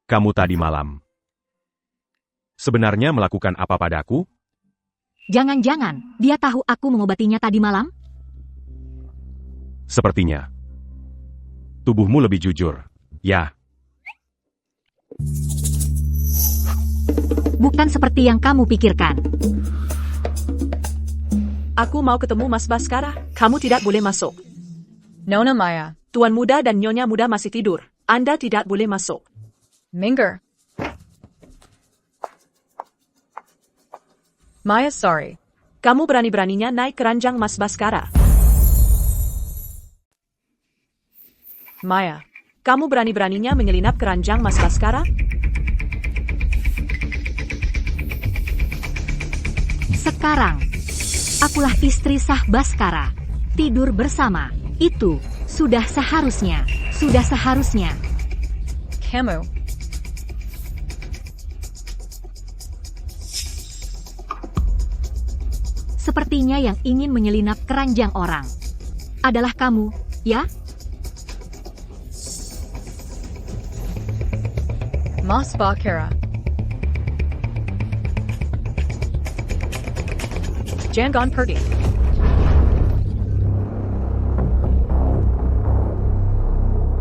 kamu tadi malam sebenarnya melakukan apa padaku? Jangan-jangan, dia tahu aku mengobatinya tadi malam? Sepertinya. Tubuhmu lebih jujur, ya. Bukan seperti yang kamu pikirkan. Aku mau ketemu Mas Baskara. Kamu tidak boleh masuk. Nona Maya. Tuan muda dan nyonya muda masih tidur. Anda tidak boleh masuk. Minggir. Maya sorry. Kamu berani-beraninya naik keranjang Mas Baskara. Maya. Kamu berani-beraninya menyelinap keranjang Mas Baskara? Sekarang, akulah istri sah Baskara. Tidur bersama, itu sudah seharusnya. Kamu. Sepertinya yang ingin menyelinap keranjang orang adalah kamu, ya? Mas Bakara. Jangan pergi.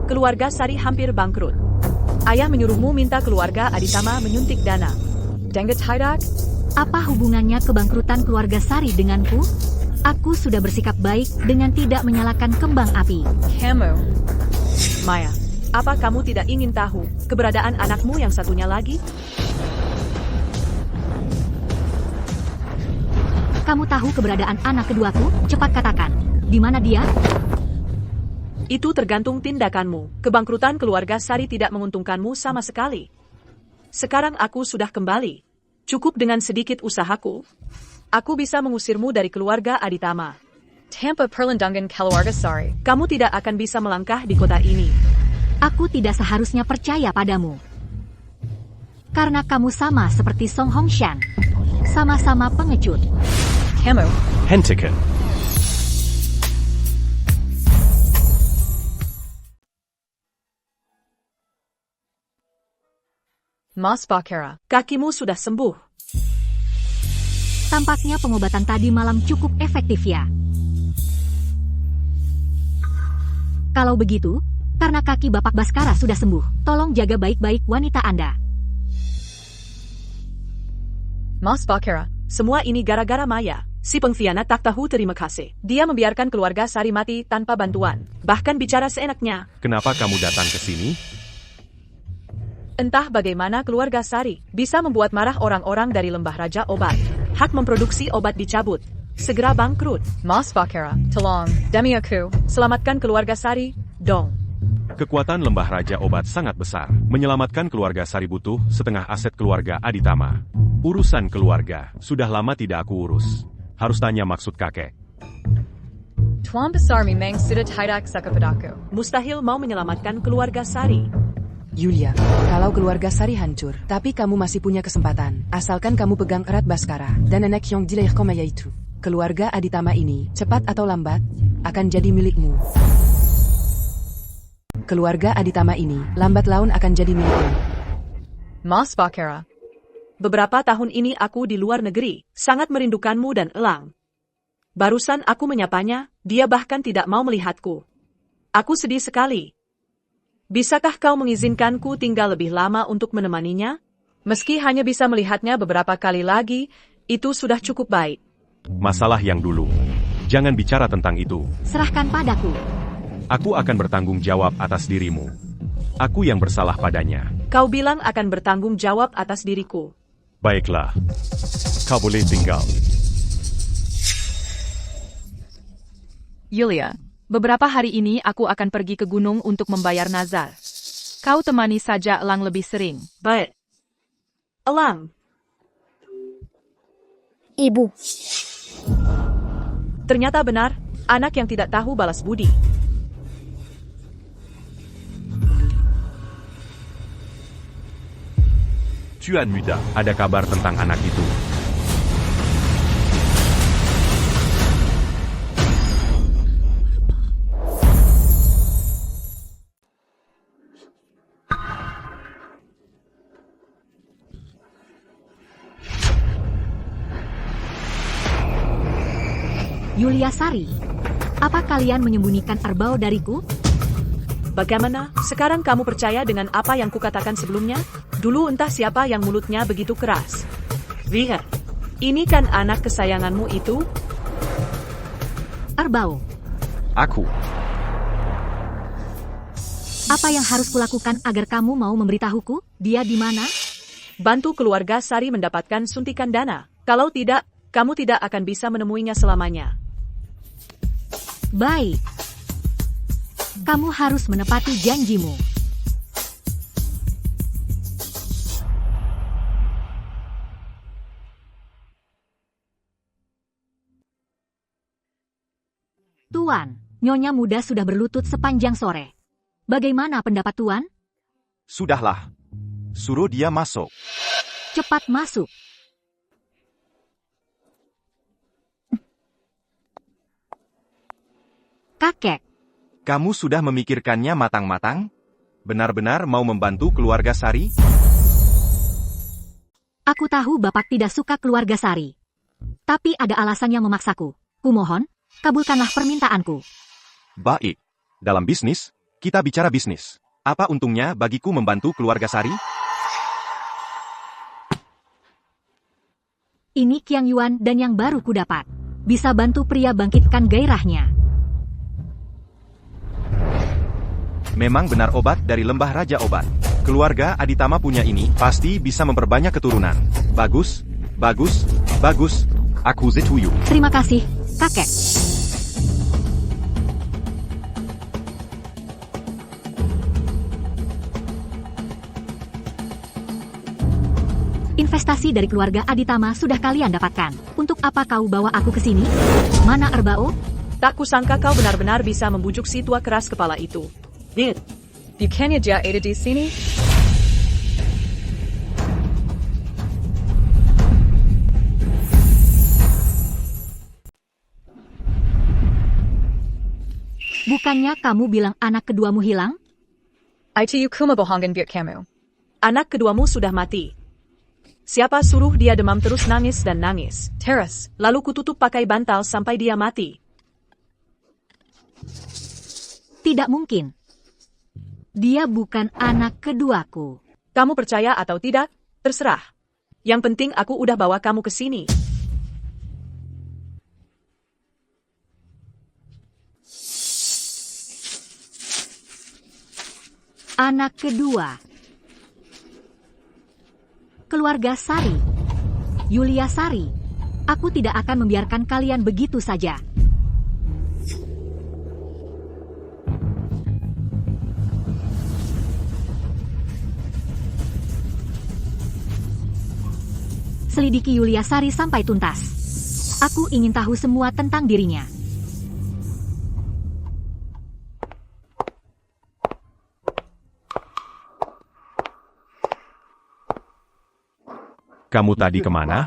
Keluarga Sari hampir bangkrut. Ayah menyuruhmu minta keluarga Aditama menyuntik dana. Dengar tidak? Apa hubungannya kebangkrutan keluarga Sari denganku? Aku sudah bersikap baik dengan tidak menyalakan kembang api. Kamu. Maya, apa kamu tidak ingin tahu keberadaan anakmu yang satunya lagi? Kamu tahu keberadaan anak keduaku? Cepat katakan, di mana dia? Itu tergantung tindakanmu. Kebangkrutan keluarga Sari tidak menguntungkanmu sama sekali. Sekarang aku sudah kembali. Cukup dengan sedikit usahaku. Aku bisa mengusirmu dari keluarga Aditama. Tampa perlindungan keluarga Sari. Kamu tidak akan bisa melangkah di kota ini. Aku tidak seharusnya percaya padamu. Karena kamu sama seperti Song Hongshan. Sama-sama pengecut. Kamu. Hentikan. Mas Bakara. Kakimu sudah sembuh. Tampaknya pengobatan tadi malam cukup efektif ya. Kalau begitu, karena kaki Bapak Baskara sudah sembuh, tolong jaga baik-baik wanita Anda. Mas Bakara. Semua ini gara-gara Maya. Si pengkhianat tak tahu terima kasih. Dia membiarkan keluarga Sari mati tanpa bantuan. Bahkan bicara seenaknya. Kenapa kamu datang ke sini? Entah bagaimana keluarga Sari bisa membuat marah orang-orang dari Lembah Raja Obat. Hak memproduksi obat dicabut. Segera bangkrut. Mas Bakara. Tolong. Demi aku. Selamatkan keluarga Sari, dong. Kekuatan Lembah Raja Obat sangat besar. Menyelamatkan keluarga Sari butuh setengah aset keluarga Aditama. Urusan keluarga sudah lama tidak aku urus. Harus tanya maksud kakek. Tuan besar memang sudah tidak suka padaku. Mustahil mau menyelamatkan keluarga Sari. Yulia, kalau keluarga Sari hancur, tapi kamu masih punya kesempatan. Asalkan kamu pegang erat Baskara dan anak yang dilahirkan Maya itu. Keluarga Aditama ini, cepat atau lambat, akan jadi milikmu. Keluarga Aditama ini, lambat laun akan jadi milikmu. Mas Bakara. Beberapa tahun ini aku di luar negeri, sangat merindukanmu dan Elang. Barusan aku menyapanya, dia bahkan tidak mau melihatku. Aku sedih sekali. Bisakah kau mengizinkanku tinggal lebih lama untuk menemaninya? Meski hanya bisa melihatnya beberapa kali lagi, itu sudah cukup baik. Masalah yang dulu. Jangan bicara tentang itu. Serahkan padaku. Aku akan bertanggung jawab atas dirimu. Aku yang bersalah padanya. Kau bilang akan bertanggung jawab atas diriku. Baiklah. Kau boleh tinggal. Yulia, beberapa hari ini aku akan pergi ke gunung untuk membayar nazar. Kau temani saja Elang lebih sering. Baik. Elang. Ibu. Ternyata benar, anak yang tidak tahu balas budi. Tuan muda, ada kabar tentang anak itu. Yulia Sari, apa kalian menyembunyikan Erbao dariku? Bagaimana? Sekarang kamu percaya dengan apa yang kukatakan sebelumnya? Dulu entah siapa yang mulutnya begitu keras. Lihat, ini kan anak kesayanganmu itu? Erbao, Aku. apa yang harus kulakukan agar kamu mau memberitahuku? Dia di mana? Bantu keluarga Sari mendapatkan suntikan dana. Kalau tidak, kamu tidak akan bisa menemuinya selamanya. Baik. Kamu harus menepati janjimu. Tuan, Nyonya muda sudah berlutut sepanjang sore. Bagaimana pendapat Tuan? Sudahlah. Suruh dia masuk. Cepat masuk. Kakek, Kamu sudah memikirkannya matang-matang? Benar-benar mau membantu keluarga Sari? aku tahu Bapak tidak suka keluarga Sari. Tapi ada alasan yang memaksaku. Kumohon, kabulkanlah permintaanku. Baik. Dalam bisnis, kita bicara bisnis. Apa untungnya bagiku membantu keluarga Sari? Ini Qiang Yuan dan yang baru kudapat. Bisa bantu pria bangkitkan gairahnya. Memang benar obat dari lembah Raja Obat. Keluarga Aditama punya ini pasti bisa memperbanyak keturunan. Bagus, bagus, bagus. Aku Zetuyu. Terima kasih, kakek. Investasi dari keluarga Aditama sudah kalian dapatkan. Untuk apa kau bawa aku ke sini? Mana Erbao? Tak kusangka kau benar-benar bisa membujuk si tua keras kepala itu. Dit, Bukannya dia ada di sini? Bukannya kamu bilang anak keduamu hilang? ITU kumabohangan biak kamu. anak keduamu sudah mati. Siapa suruh dia demam terus nangis dan nangis? Teras, lalu kututup pakai bantal sampai dia mati. Tidak mungkin. Dia bukan anak keduaku. Kamu percaya atau tidak? Terserah. Yang penting aku udah bawa kamu ke sini. Anak kedua. Keluarga Sari. Yulia Sari. Aku tidak akan membiarkan kalian begitu saja. Selidiki Yulia Sari sampai tuntas. Aku ingin tahu semua tentang dirinya. Kamu tadi kemana?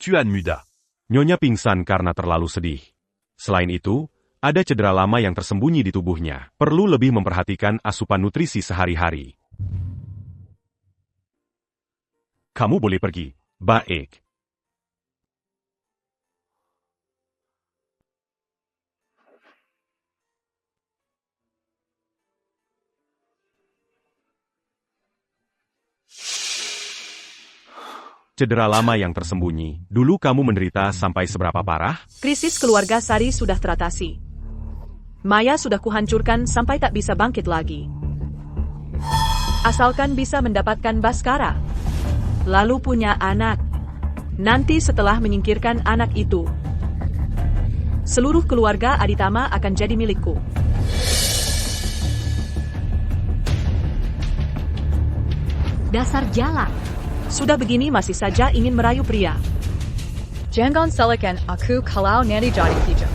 Tuan muda. Nyonya pingsan karena terlalu sedih. Selain itu, ada cedera lama yang tersembunyi di tubuhnya. Perlu lebih memperhatikan asupan nutrisi sehari-hari. Kamu boleh pergi. Baik. Cedera lama yang tersembunyi. Dulu kamu menderita sampai seberapa parah? Krisis keluarga Sari sudah teratasi. Maya sudah kuhancurkan sampai tak bisa bangkit lagi. Asalkan bisa mendapatkan Baskara. Lalu punya anak. Nanti setelah menyingkirkan anak itu, seluruh keluarga Aditama akan jadi milikku. Dasar jalak. Sudah begini masih saja ingin merayu pria. Jangan salahkan aku kalau nanti jadi hijau.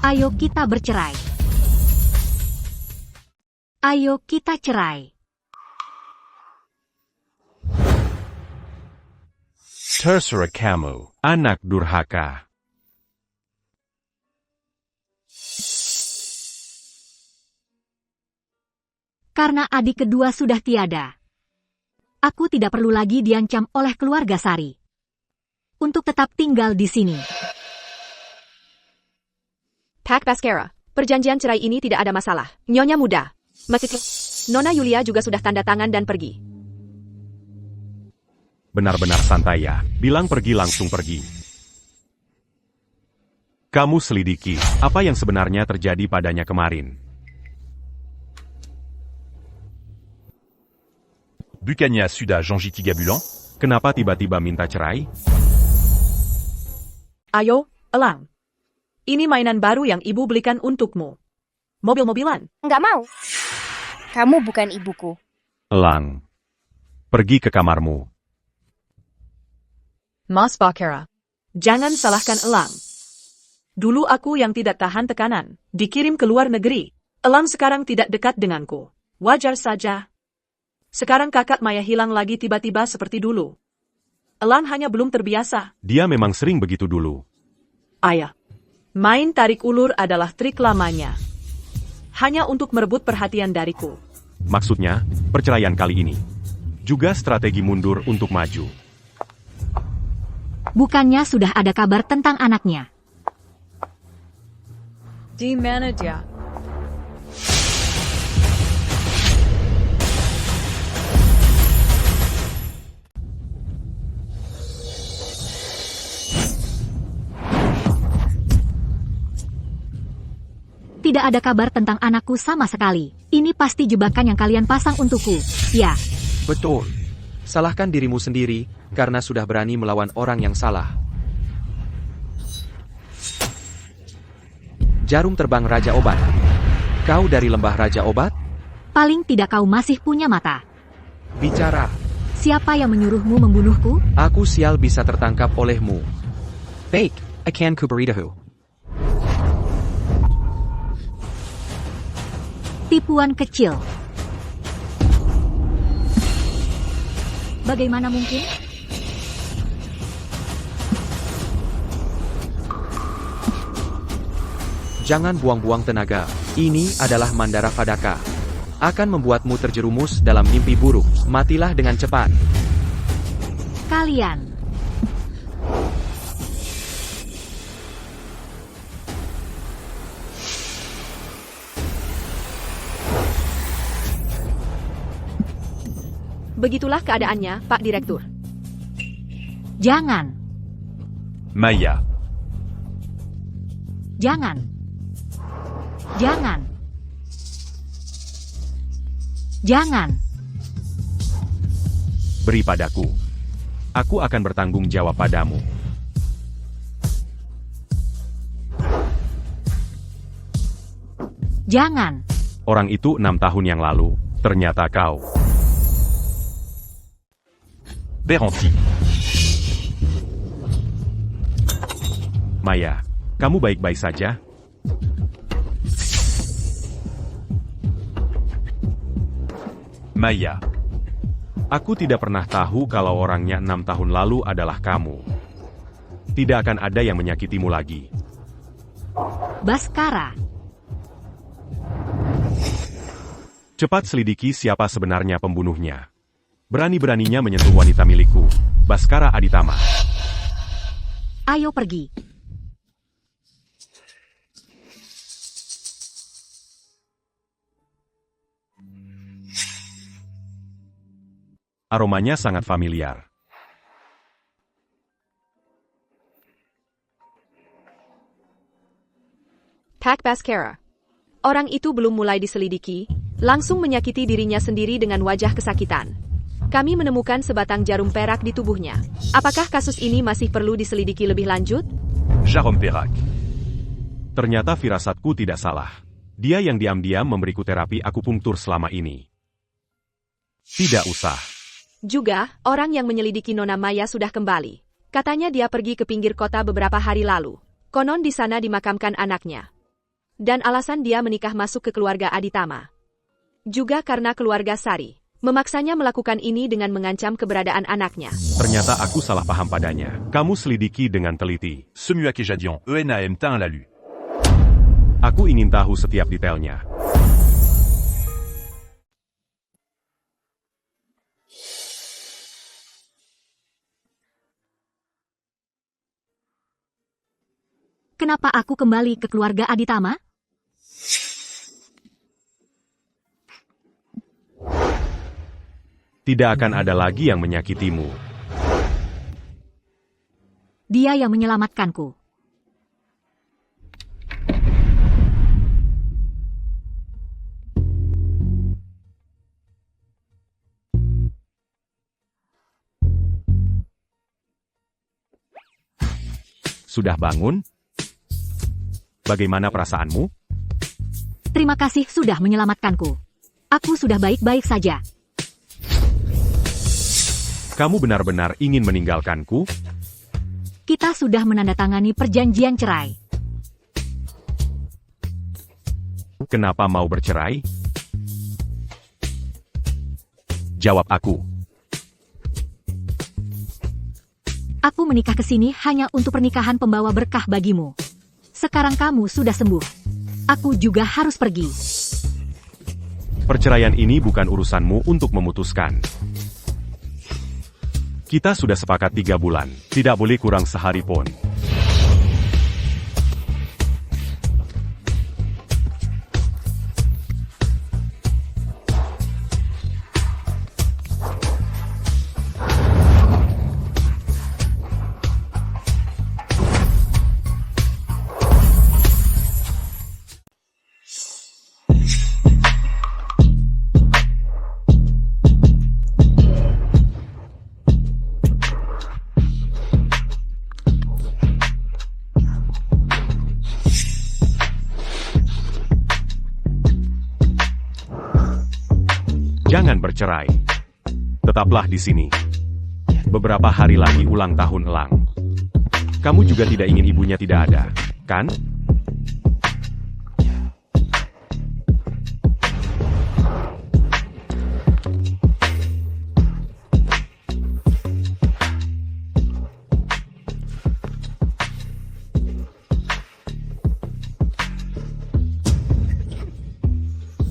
Ayo kita bercerai. Ayo kita cerai. Terserah kamu, anak durhaka. Karena adik kedua sudah tiada, aku tidak perlu lagi diancam oleh keluarga Sari untuk tetap tinggal di sini. Pak Baskara, perjanjian cerai ini tidak ada masalah. Nyonya muda. Nona Yulia juga sudah tanda tangan dan pergi. Benar-benar santai ya, bilang pergi langsung pergi. Kamu selidiki, apa yang sebenarnya terjadi padanya kemarin. Bukannya sudah Jean-Jiti Gabulan? Kenapa tiba-tiba minta cerai? Ayo, Elang. Ini mainan baru yang ibu belikan untukmu. Mobil-mobilan. Nggak mau. Kamu bukan ibuku. Elang, pergi ke kamarmu. Mas Bakara. Jangan salahkan Elang. Dulu aku yang tidak tahan tekanan, dikirim ke luar negeri. Elang sekarang tidak dekat denganku. Wajar saja. Sekarang kakak Maya hilang lagi tiba-tiba seperti dulu. Elang hanya belum terbiasa. Dia memang sering begitu dulu. Ayah, main tarik ulur adalah trik lamanya. Hanya untuk merebut perhatian dariku. Maksudnya, perceraian kali ini. Juga strategi mundur untuk maju. Bukannya sudah ada kabar tentang anaknya? Di mana dia? Tidak ada kabar tentang anakku sama sekali. Ini pasti jebakan yang kalian pasang untukku. Ya. Betul. Salahkan dirimu sendiri, karena sudah berani melawan orang yang salah. Jarum terbang Raja Obat. Kau dari lembah Raja Obat? Paling tidak kau masih punya mata. Bicara. Siapa yang menyuruhmu membunuhku? Aku sial bisa tertangkap olehmu. Fake, akan kuberitahu. Tipuan kecil. Bagaimana mungkin? Jangan buang-buang tenaga. Ini adalah Mandara Fadaka. Akan membuatmu terjerumus dalam mimpi buruk. Matilah dengan cepat. Kalian. Begitulah keadaannya, Pak Direktur. Jangan. Maya. Jangan. Jangan. Jangan. Beri padaku. Aku akan bertanggung jawab padamu. Jangan. Orang itu 6 tahun yang lalu, ternyata kau. Beranti. Maya, kamu baik-baik saja? Maya. Aku tidak pernah tahu kalau orangnya 6 tahun lalu adalah kamu. Tidak akan ada yang menyakitimu lagi. Baskara. Cepat selidiki siapa sebenarnya pembunuhnya. Berani-beraninya menyentuh wanita milikku, Baskara Aditama. Ayo pergi. Aromanya sangat familiar. Pak Baskara. Orang itu belum mulai diselidiki, langsung menyakiti dirinya sendiri dengan wajah kesakitan. Kami menemukan sebatang jarum perak di tubuhnya. Apakah kasus ini masih perlu diselidiki lebih lanjut? Jarum perak. Ternyata firasatku tidak salah. Dia yang diam-diam memberiku terapi akupunktur selama ini. Tidak usah. Juga, orang yang menyelidiki Nona Maya sudah kembali. Katanya dia pergi ke pinggir kota beberapa hari lalu. Konon di sana dimakamkan anaknya. Dan alasan dia menikah masuk ke keluarga Aditama. Juga karena keluarga Sari memaksanya melakukan ini dengan mengancam keberadaan anaknya. Ternyata aku salah paham padanya. Kamu selidiki dengan teliti. Semuak et Jadian, ENAM Tain Lalu. Aku ingin tahu setiap detailnya. Kenapa aku kembali ke keluarga Aditama? Tidak akan ada lagi yang menyakitimu. Dia yang menyelamatkanku. Sudah bangun? Bagaimana perasaanmu? Terima kasih sudah menyelamatkanku. Aku sudah baik-baik saja. Kamu benar-benar ingin meninggalkanku? Kita sudah menandatangani perjanjian cerai. Kenapa mau bercerai? Jawab aku. Aku menikah ke sini hanya untuk pernikahan pembawa berkah bagimu. Sekarang kamu sudah sembuh. Aku juga harus pergi. Perceraian ini bukan urusanmu untuk memutuskan. Kita sudah sepakat 3 bulan, tidak boleh kurang sehari pun. Jangan bercerai. Tetaplah di sini. Beberapa hari lagi ulang tahun Elang. Kamu juga tidak ingin ibunya tidak ada, kan?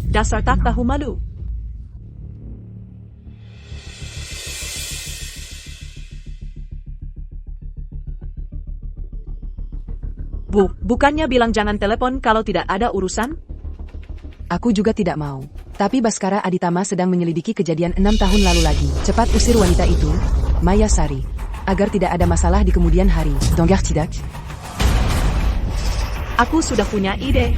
Dasar tak tahu malu. Bukannya bilang jangan telepon kalau tidak ada urusan? Aku juga tidak mau. Tapi Baskara Aditama sedang menyelidiki kejadian 6 tahun lalu lagi. Cepat usir wanita itu, Maya Sari, agar tidak ada masalah di kemudian hari. Donggar tidak? Aku sudah punya ide.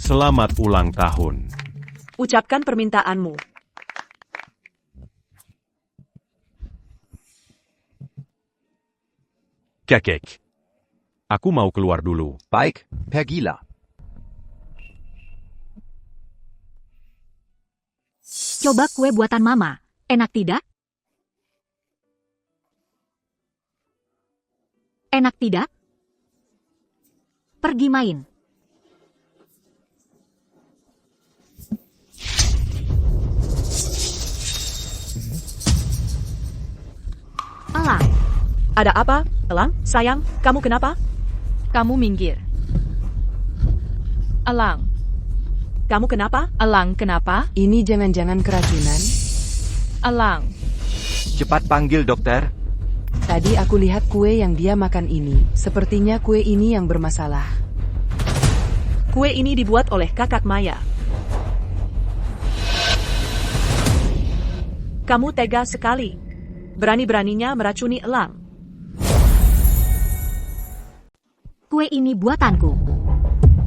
Selamat ulang tahun. Ucapkan permintaanmu. Kekek. Aku mau keluar dulu. Baik, pergilah. Coba kue buatan Mama. Enak tidak? Enak tidak? Pergi main. Elang. Ada apa, Elang? Sayang, kamu kenapa? Kamu minggir. Elang. Kamu kenapa? Elang, kenapa? Ini jangan-jangan keracunan? Elang. Cepat panggil dokter. Tadi aku lihat kue yang dia makan ini. Sepertinya kue ini yang bermasalah. Kue ini dibuat oleh kakak Maya. Kamu tega sekali. Berani-beraninya meracuni Elang. Kue ini buatanku.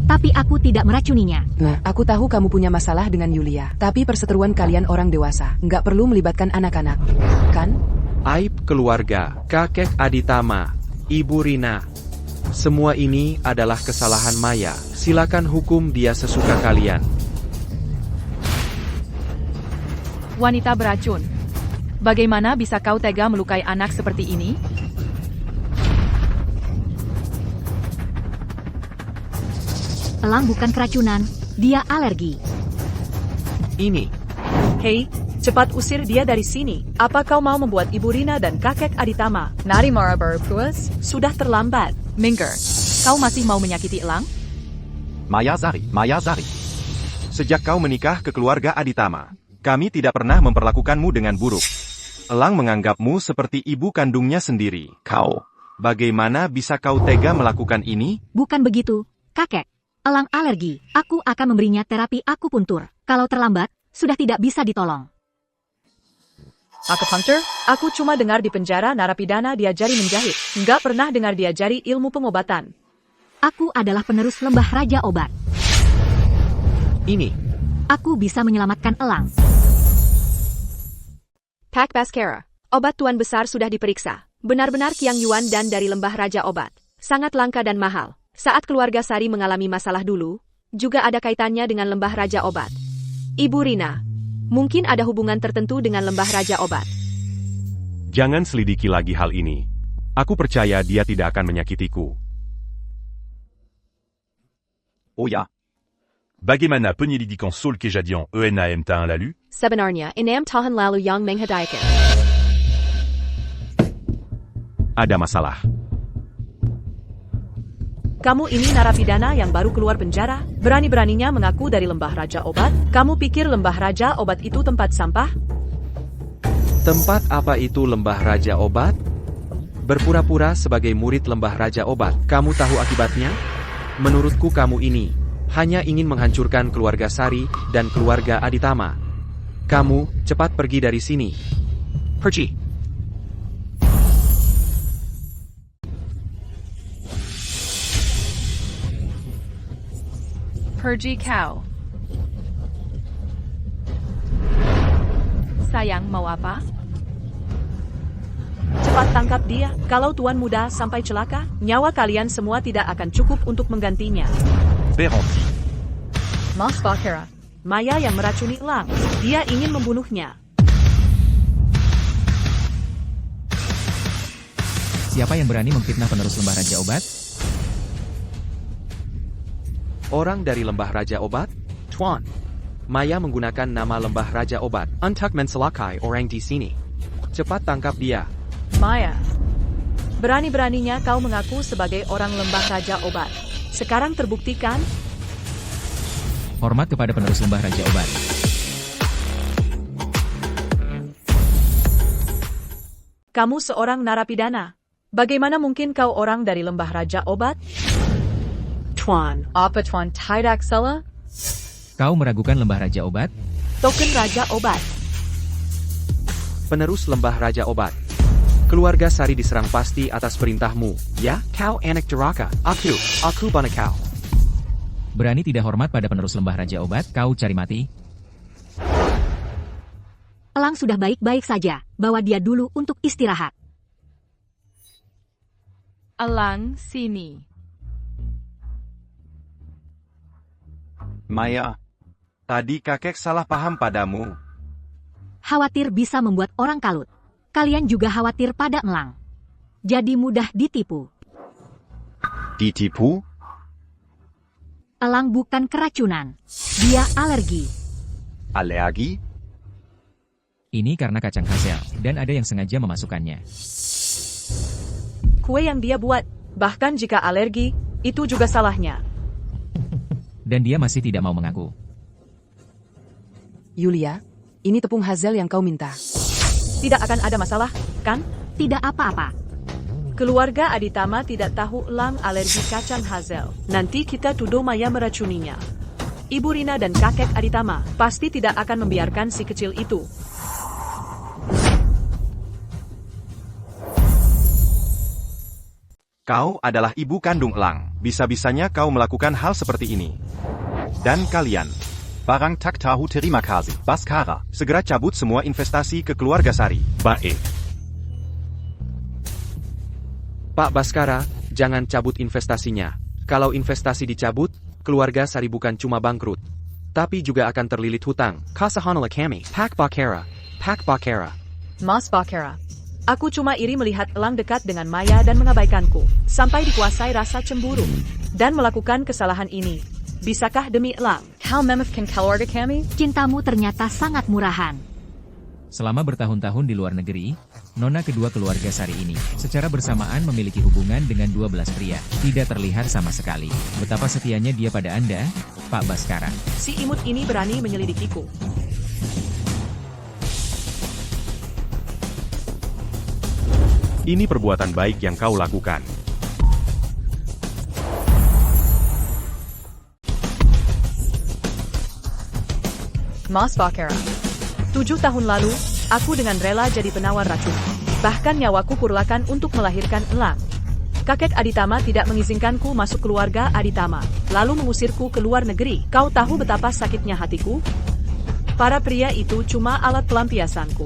Tapi aku tidak meracuninya. Nah, aku tahu kamu punya masalah dengan Yulia. Tapi perseteruan kalian orang dewasa. Nggak perlu melibatkan anak-anak. Kan? Aib keluarga, kakek Aditama, Ibu Rina. Semua ini adalah kesalahan Maya. Silakan hukum dia sesuka kalian. Wanita beracun. Bagaimana bisa kau tega melukai anak seperti ini? Elang bukan keracunan, dia alergi. Ini. Hei, cepat usir dia dari sini. Apa kau mau membuat Ibu Rina dan kakek Aditama? Nadi Mara baru puas? Sudah terlambat. Minggir. Kau masih mau menyakiti Elang? Maya Zari. Sejak kau menikah ke keluarga Aditama, kami tidak pernah memperlakukanmu dengan buruk. Elang menganggapmu seperti ibu kandungnya sendiri. Kau, bagaimana bisa kau tega melakukan ini? Bukan begitu, kakek. Elang alergi. Aku akan memberinya terapi akupuntur. Kalau terlambat, sudah tidak bisa ditolong. Akupunktur? Aku cuma dengar di penjara narapidana diajari menjahit. Nggak pernah dengar diajari ilmu pengobatan. Aku adalah penerus lembah Raja Obat. Ini. Aku bisa menyelamatkan elang. Pak Baskara, obat Tuan Besar sudah diperiksa. Benar-benar Qiang Yuan dan dari lembah Raja Obat. Sangat langka dan mahal. Saat keluarga Sari mengalami masalah dulu, juga ada kaitannya dengan lembah Raja Obat. Ibu Rina, mungkin ada hubungan tertentu dengan lembah Raja Obat. Jangan selidiki lagi hal ini. Aku percaya dia tidak akan menyakitiku. Oh ya. Bagaimana penyelidikan Seoul Kejadian ENAM Tahun lalu? Sebenarnya, enam tahun lalu yang menghadayakan. Ada masalah. Kamu ini narapidana yang baru keluar penjara, berani-beraninya mengaku dari lembah Raja Obat. Kamu pikir lembah Raja Obat itu tempat sampah? Tempat apa itu lembah Raja Obat? Berpura-pura sebagai murid lembah Raja Obat. Kamu tahu akibatnya? Menurutku kamu ini hanya ingin menghancurkan keluarga Sari dan keluarga Aditama. Kamu cepat pergi dari sini. Pergi. Pergi kau. Sayang, mau apa? Cepat tangkap dia. Kalau Tuan Muda sampai celaka, nyawa kalian semua tidak akan cukup untuk menggantinya. Beranti. Mas Bakara. Maya yang meracuni elang. Dia ingin membunuhnya. Siapa yang berani memfitnah penerus lembah Raja Obat? Orang dari lembah Raja Obat? Tuan. Maya menggunakan nama lembah Raja Obat untuk mencelakai orang di sini. Cepat tangkap dia. Maya. Berani-beraninya kau mengaku sebagai orang lembah Raja Obat. Sekarang terbuktikan? Hormat kepada penerus lembah Raja Obat. Kamu seorang narapidana. Bagaimana mungkin kau orang dari lembah Raja Obat? Tuan. Apa Tuan tidak salah? Kau meragukan lembah Raja Obat? Token Raja Obat. Penerus lembah Raja Obat. Keluarga Sari diserang pasti atas perintahmu, ya? Kau anak durhaka. Aku bana kau. Berani tidak hormat pada penerus lembah Raja Obat, kau cari mati? Elang sudah baik-baik saja. Bawa dia dulu untuk istirahat. Elang, sini. Maya, tadi kakek salah paham padamu. Khawatir bisa membuat orang kalut. Kalian juga khawatir pada elang. Jadi mudah ditipu. Ditipu? Elang bukan keracunan. Dia alergi. Alergi? Ini karena kacang hazel, dan ada yang sengaja memasukkannya. Kue yang dia buat, bahkan jika alergi, itu juga salahnya. Dan dia masih tidak mau mengaku. Yulia, ini tepung hazel yang kau minta. Tidak akan ada masalah, kan? Tidak apa-apa. Keluarga Aditama tidak tahu elang alergi kacang hazel. Nanti kita tuduh Maya meracuninya. Ibu Rina dan kakek Aditama pasti tidak akan membiarkan si kecil itu. Kau adalah ibu kandung elang. Bisa-bisanya kau melakukan hal seperti ini. Dan kalian, Barang tak tahu terima kasih, Baskara. segera cabut semua investasi ke keluarga Sari. Baik. Pak Baskara, jangan cabut investasinya. Kalau investasi dicabut, keluarga Sari bukan cuma bangkrut, tapi juga akan terlilit hutang. Kasahanala kami. Pak Bakara. Pak Bakara. Mas Bakara. Aku cuma iri melihat elang dekat dengan Maya dan mengabaikanku, sampai dikuasai rasa cemburu, dan melakukan kesalahan ini. Bisakah demi elang? How memifkan keluarga kami? Cintamu ternyata sangat murahan. Selama bertahun-tahun di luar negeri, nona kedua keluarga Sari ini secara bersamaan memiliki hubungan dengan 12 pria. Tidak terlihat sama sekali betapa setianya dia pada Anda, Pak Baskara. Si imut ini berani menyelidikiku. Ini perbuatan baik yang kau lakukan. Mas Bakera. 7 tahun lalu, aku dengan rela jadi penawar racun. Bahkan nyawaku kurlakan untuk melahirkan elang. Kakek Aditama tidak mengizinkanku masuk keluarga Aditama, lalu mengusirku ke luar negeri. Kau tahu betapa sakitnya hatiku? Para pria itu cuma alat pelampiasanku.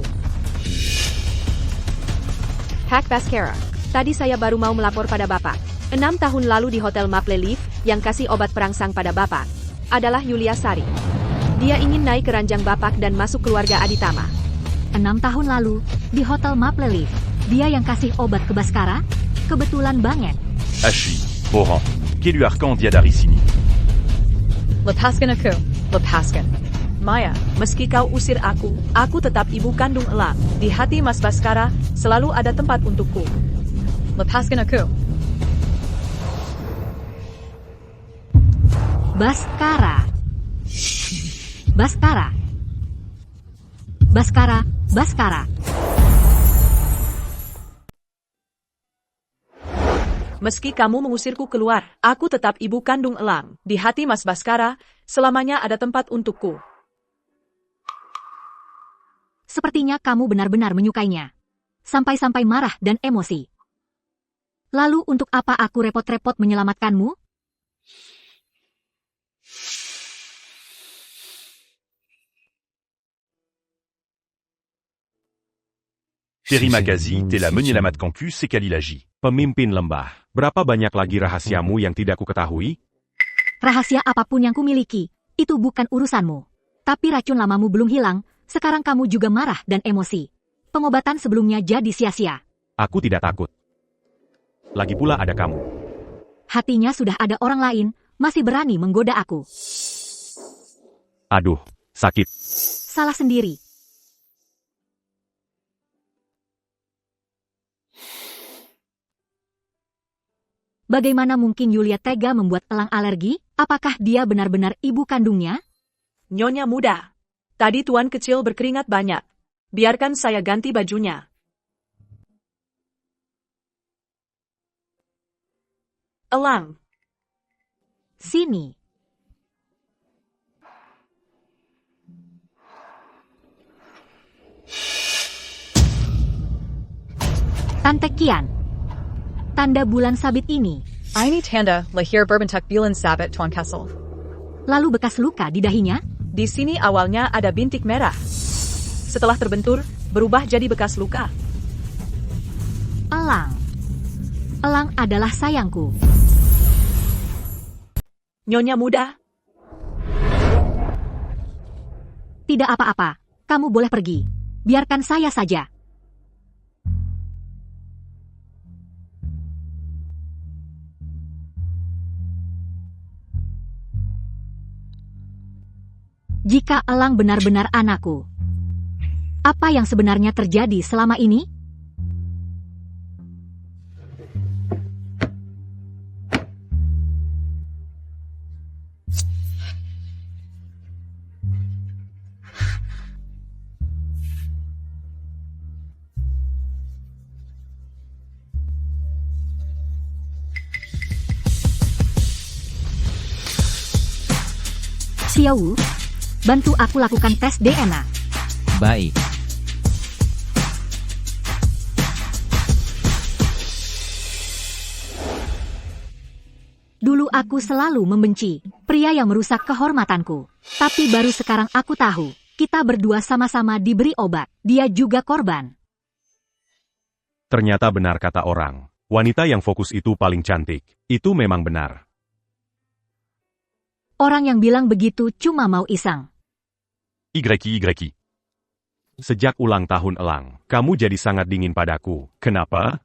Hak Baskara. Tadi saya baru mau melapor pada Bapak. 6 tahun lalu di Hotel Maple Leaf, yang kasih obat perangsang pada Bapak adalah Yulia Sari. Dia ingin naik ke ranjang Bapak dan masuk keluarga Aditama. 6 tahun lalu, di Hotel Maple Leaf, dia yang kasih obat ke Baskara? Kebetulan banget. Ashi, Oran, Keluarkan dia dari sini. Lepaskan aku, lepaskan. Maya, meski kau usir aku tetap ibu kandung elang. Di hati Mas Baskara, selalu ada tempat untukku. Lepaskan aku. Baskara. Baskara. Baskara, Baskara. Meski kamu mengusirku keluar, aku tetap ibu kandung elang. Di hati Mas Baskara, selamanya ada tempat untukku. Sepertinya kamu benar-benar menyukainya. Sampai-sampai marah dan emosi. Lalu untuk apa aku repot-repot menyelamatkanmu? Terimakazi, Tela Menyelamat Kanku, Sekali Lagi. Pemimpin lembah, berapa banyak lagi rahasiamu yang tidak kuketahui? Rahasia apapun yang kumiliki, itu bukan urusanmu. Tapi racun lamamu belum hilang, sekarang kamu juga marah dan emosi. Pengobatan sebelumnya jadi sia-sia. Aku tidak takut. Lagi pula ada kamu. Hatinya sudah ada orang lain, masih berani menggoda aku. Aduh, sakit. Salah sendiri. Bagaimana mungkin Yulia tega membuat elang alergi? Apakah dia benar-benar ibu kandungnya? Nyonya muda. Tadi tuan kecil berkeringat banyak. Biarkan saya ganti bajunya. Elang. Sini. Tante Kian. Tanda bulan sabit ini. Ini tanda lahir berbentuk bulan sabit Tuan Castle. Lalu bekas luka di dahinya? Di sini awalnya ada bintik merah. Setelah terbentur, berubah jadi bekas luka. Elang. Elang adalah sayangku. Nyonya muda. Tidak apa-apa. Kamu boleh pergi. Biarkan saya saja. Jika elang benar-benar anakku, apa yang sebenarnya terjadi selama ini? Xiao Wu, bantu aku lakukan tes DNA. Baik. Dulu aku selalu membenci pria yang merusak kehormatanku. Tapi baru sekarang aku tahu, kita berdua sama-sama diberi obat. Dia juga korban. Ternyata benar kata orang. Wanita yang fokus itu paling cantik. Itu memang benar. Orang yang bilang begitu cuma mau iseng. YY. Sejak ulang tahun elang, kamu jadi sangat dingin padaku. Kenapa?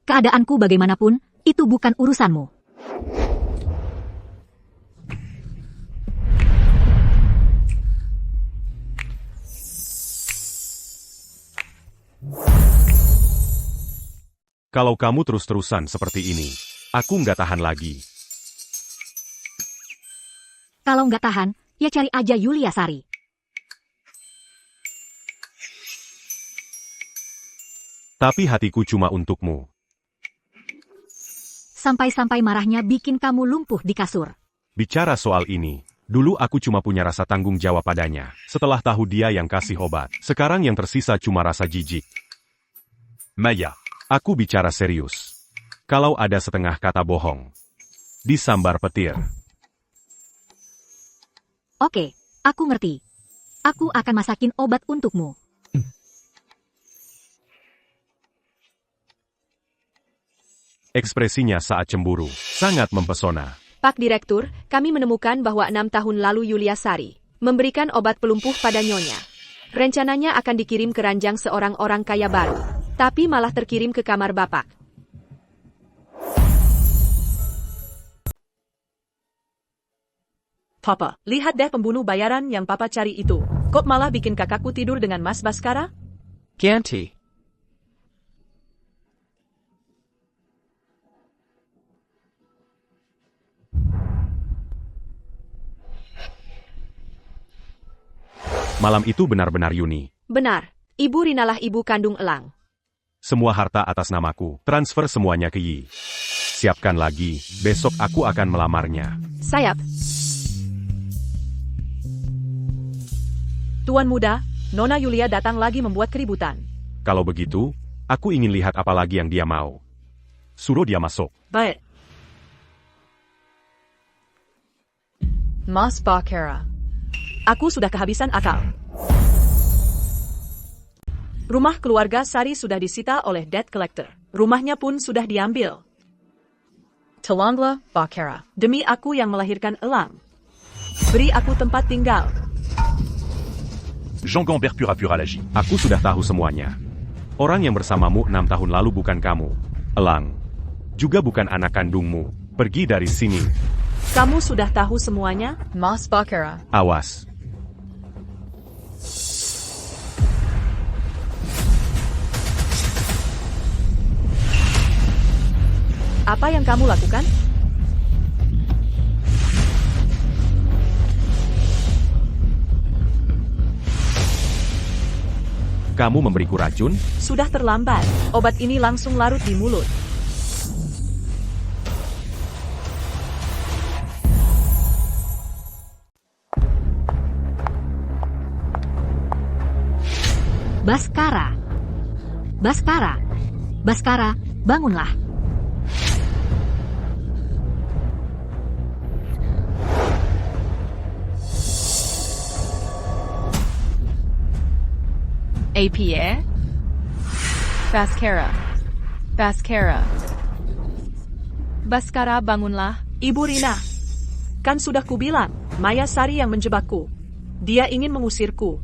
Keadaanku bagaimanapun, itu bukan urusanmu. Kalau kamu terus-terusan seperti ini, aku nggak tahan lagi. Kalau nggak tahan, ya cari aja Yulia Sari. Tapi hatiku cuma untukmu. Sampai-sampai marahnya bikin kamu lumpuh di kasur. Bicara soal ini, dulu aku cuma punya rasa tanggung jawab padanya. Setelah tahu dia yang kasih obat, sekarang yang tersisa cuma rasa jijik. Maya. Aku bicara serius. Kalau ada setengah kata bohong, disambar petir. Oke, aku ngerti. Aku akan masakin obat untukmu. Ekspresinya saat cemburu sangat mempesona. Pak Direktur, kami menemukan bahwa 6 tahun lalu Yulia Sari memberikan obat pelumpuh pada Nyonya. Rencananya akan dikirim ke ranjang seorang orang kaya baru, tapi malah terkirim ke kamar Bapak. Papa, lihat deh pembunuh bayaran yang Papa cari itu. Kok malah bikin kakakku tidur dengan Mas Baskara? Chianti. Malam itu benar-benar Yuni. Benar, Ibu Rinalah ibu kandung Elang. Semua harta atas namaku, transfer semuanya ke Yi. Siapkan lagi, besok aku akan melamarnya. Sayap. Tuan muda, Nona Yulia datang lagi membuat keributan. Kalau begitu, aku ingin lihat apa lagi yang dia mau. Suruh dia masuk. Baik. Mas Bakara. Aku sudah kehabisan akal. Rumah keluarga Sari sudah disita oleh debt collector. Rumahnya pun sudah diambil. Talangla Bakara. Demi aku yang melahirkan Elang. Beri aku tempat tinggal. Jangan berpura-pura lagi. Aku sudah tahu semuanya. Orang yang bersamamu 6 tahun lalu bukan kamu, Elang. Juga bukan anak kandungmu. Pergi dari sini. Kamu sudah tahu semuanya? Mas Bakara. Awas. Apa yang kamu lakukan? Kamu memberiku racun? Sudah terlambat. Obat ini langsung larut di mulut. Baskara. Baskara. Baskara, bangunlah. APA? Baskara. Baskara. Baskara, bangunlah. Ibu Rina. Kan sudah kubilang, Maya Sari yang menjebakku. Dia ingin mengusirku.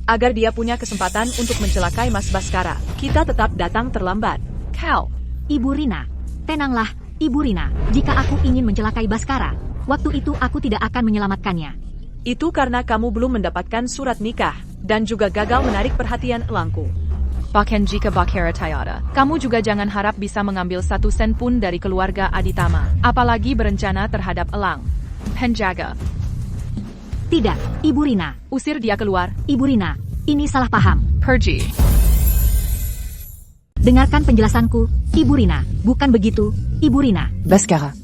Agar dia punya kesempatan untuk mencelakai Mas Baskara. Kita tetap datang terlambat. Kau. Ibu Rina. Tenanglah, Ibu Rina. Jika aku ingin mencelakai Baskara, waktu itu aku tidak akan menyelamatkannya. Itu karena kamu belum mendapatkan surat nikah, dan juga gagal menarik perhatian Elangku. Bahkan jika Bakara tiada, kamu juga jangan harap bisa mengambil 1 sen pun dari keluarga Aditama. Apalagi berencana terhadap Elang. Penjaga. Tidak, Ibu Rina. Usir dia keluar. Ibu Rina, ini salah paham. Pergi. Dengarkan penjelasanku, Ibu Rina. Bukan begitu, Ibu Rina. Baskara.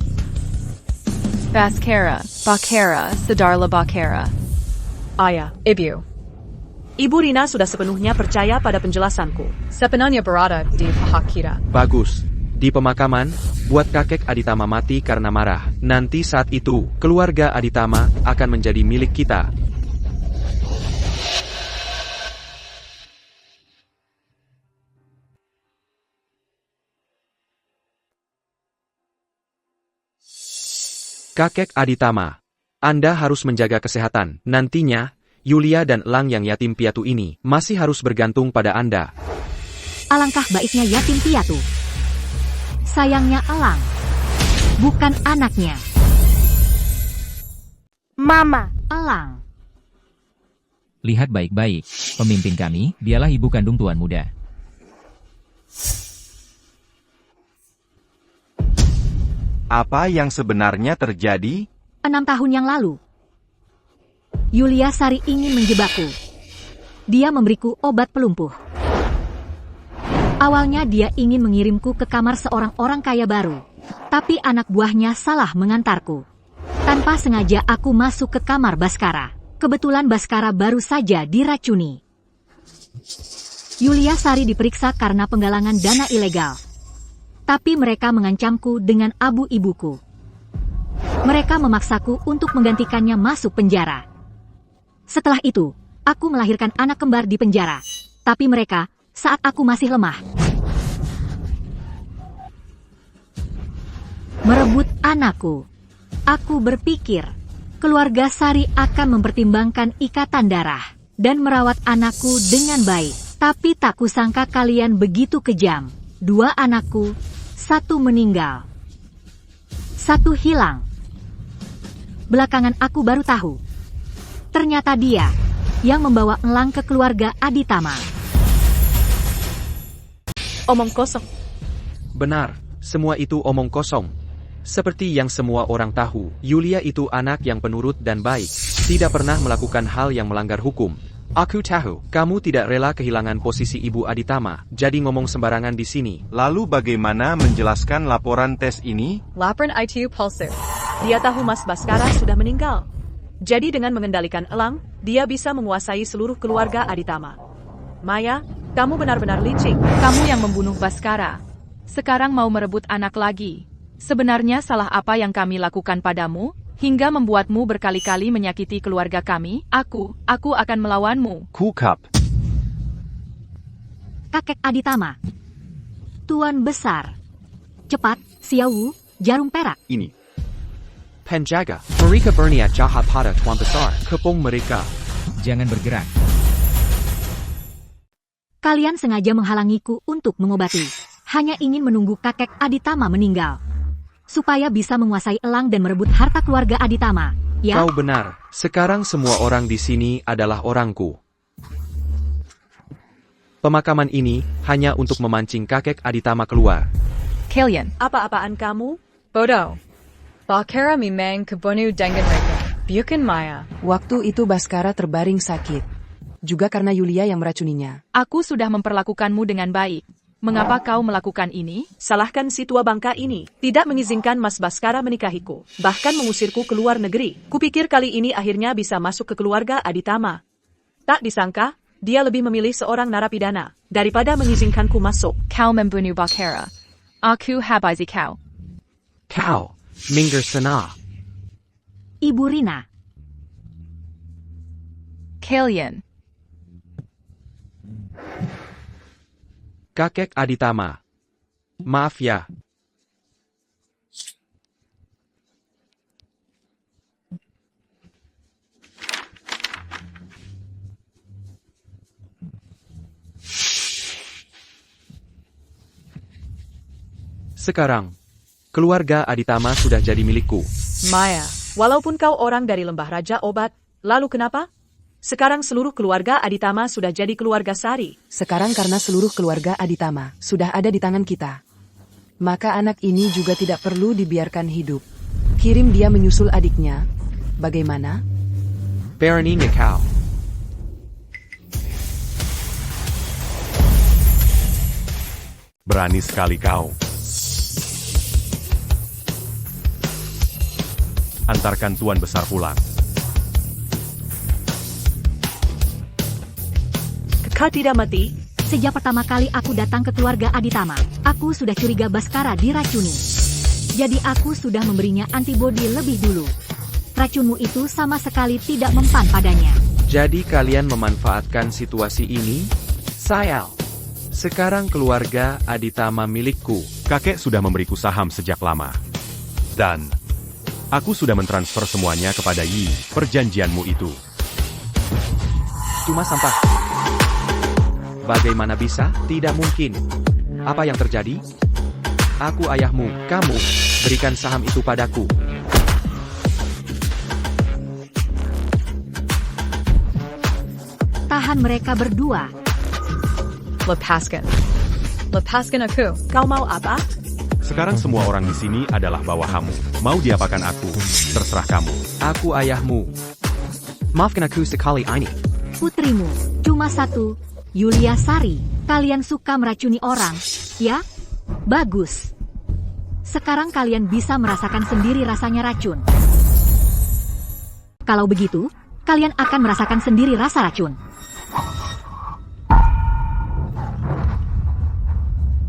Baskara. Bakara. Sadarla Bakara. Ayah. Ibu. Ibu Rina sudah sepenuhnya percaya pada penjelasanku. Sepenuhnya berada di pihak kita. Bagus. Di pemakaman, buat kakek Aditama mati karena marah. Nanti saat itu, keluarga Aditama akan menjadi milik kita. Kakek Aditama, Anda harus menjaga kesehatan. Nantinya, Yulia dan Elang yang yatim piatu ini masih harus bergantung pada Anda. Alangkah baiknya yatim piatu. Sayangnya Elang, bukan anaknya. Mama. Elang. Lihat baik-baik, pemimpin kami, dialah ibu kandung tuan muda. Apa yang sebenarnya terjadi? 6 tahun yang lalu, Yulia Sari ingin menjebakku. Dia memberiku obat pelumpuh. Awalnya dia ingin mengirimku ke kamar seorang orang kaya baru. Tapi anak buahnya salah mengantarku. Tanpa sengaja aku masuk ke kamar Baskara. Kebetulan Baskara baru saja diracuni. Yulia Sari diperiksa karena penggalangan dana ilegal. Tapi mereka mengancamku dengan abu ibuku. Mereka memaksaku untuk menggantikannya masuk penjara. Setelah itu, aku melahirkan anak kembar di penjara. Tapi mereka, saat aku masih lemah, merebut anakku. Aku berpikir, keluarga Sari akan mempertimbangkan ikatan darah dan merawat anakku dengan baik. Tapi tak kusangka kalian begitu kejam. 2 anakku, 1 meninggal, 1 hilang. Belakangan aku baru tahu. Ternyata dia yang membawa Elang ke keluarga Aditama. Omong kosong. Benar, semua itu omong kosong. Seperti yang semua orang tahu, Yulia itu anak yang penurut dan baik. Tidak pernah melakukan hal yang melanggar hukum. Aku tahu, kamu tidak rela kehilangan posisi Ibu Aditama, jadi ngomong sembarangan di sini. Lalu bagaimana menjelaskan laporan tes ini? Laporan itu palsu. Dia tahu Mas Baskara sudah meninggal. Jadi dengan mengendalikan Elang, dia bisa menguasai seluruh keluarga Aditama. Maya, kamu benar-benar licik. Kamu yang membunuh Baskara. Sekarang mau merebut anak lagi. Sebenarnya salah apa yang kami lakukan padamu, hingga membuatmu berkali-kali menyakiti keluarga kami? Aku akan melawanmu. Kukap. Kakek Aditama. Tuan Besar. Cepat, Xiaowu, jarum perak. Ini. Penjaga, mereka berniat jahat pada Tuan Besar. Kepung mereka. Jangan bergerak. Kalian sengaja menghalangiku untuk mengobati. Hanya ingin menunggu kakek Aditama meninggal. Supaya bisa menguasai Elang dan merebut harta keluarga Aditama, ya? Kau benar, sekarang semua orang di sini adalah orangku. Pemakaman ini hanya untuk memancing kakek Aditama keluar. Kalian, apa-apaan kamu? Bodoh. Baskara memang kebunuh dengan mereka. Bukan Maya. Waktu itu Baskara terbaring sakit. Juga karena Yulia yang meracuninya. aku sudah memperlakukanmu dengan baik. Mengapa kau melakukan ini? Salahkan si tua bangka ini. Tidak mengizinkan Mas Baskara menikahiku. Bahkan mengusirku ke luar negeri. Kupikir kali ini akhirnya bisa masuk ke keluarga Aditama. Tak disangka, dia lebih memilih seorang narapidana daripada mengizinkanku masuk. Kau membunuh Baskara. Aku habisi kau. Kau, minggir sana. Ibu Rina. Kalian, Kakek Aditama. Maaf ya. Sekarang, keluarga Aditama sudah jadi milikku. Maya, walaupun kau orang dari Lembah Raja Obat, lalu kenapa? Sekarang seluruh keluarga Aditama sudah jadi keluarga Sari. Sekarang karena seluruh keluarga Aditama sudah ada di tangan kita. Maka anak ini juga tidak perlu dibiarkan hidup. Kirim dia menyusul adiknya. Bagaimana? Beraninya kau. Berani sekali kau. Antarkan Tuan Besar pulang. Kau tidak mati? Sejak pertama kali aku datang ke keluarga Aditama, aku sudah curiga Baskara diracuni. Jadi aku sudah memberinya antibodi lebih dulu. Racunmu itu sama sekali tidak mempan padanya. Jadi kalian memanfaatkan situasi ini? Sayal. Sekarang keluarga Aditama milikku. Kakek sudah memberiku saham sejak lama. Dan aku sudah mentransfer semuanya kepada Yi, perjanjianmu itu. Cuma sampah. Bagaimana bisa? Tidak mungkin. Apa yang terjadi? Aku ayahmu, kamu. Berikan saham itu padaku. Tahan mereka berdua. Lepaskan. Lepaskan aku. Kau mau apa? Sekarang semua orang di sini adalah bawahanmu. Mau diapakan aku? Terserah kamu. Aku ayahmu. Maafkan aku sekali ini. Putrimu, cuma satu, Yulia Sari. Kalian suka meracuni orang, ya? Bagus. Sekarang kalian bisa merasakan sendiri rasanya racun. Kalau begitu, kalian akan merasakan sendiri rasa racun.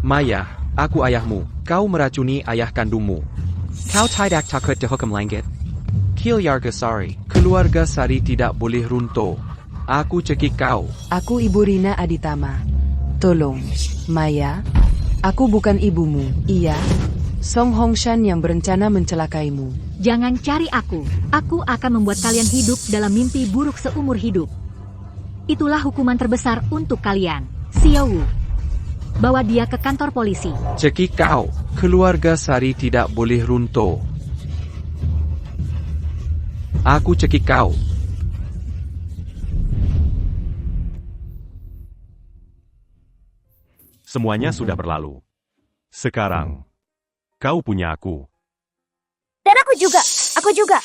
Maya, aku ayahmu. Kau meracuni ayah kandungmu. Kau tidak takut dihukum langit. Keluarga Sari. Keluarga Sari tidak boleh runtuh. Aku cekik kau. Aku Ibu Rina Aditama. Tolong, Maya. Aku bukan ibumu. Iya, Song Hongshan yang berencana mencelakaimu. Jangan cari aku. Aku akan membuat kalian hidup dalam mimpi buruk seumur hidup. Itulah hukuman terbesar untuk kalian. Xiao Wu. Bawa dia ke kantor polisi. Cekik kau. Keluarga Sari tidak boleh runtuh. Aku cekik kau. Semuanya sudah berlalu. Sekarang, kau punya aku. Dan aku juga. Aku juga.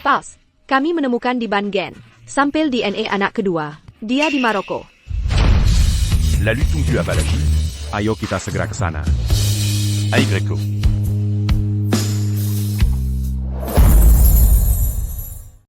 Pals, kami menemukan di Bangen. Sampel DNA anak kedua. Dia di Maroko. La lutte ungtue à Balaji. Ayo kita segera ke sana. À Ygreko.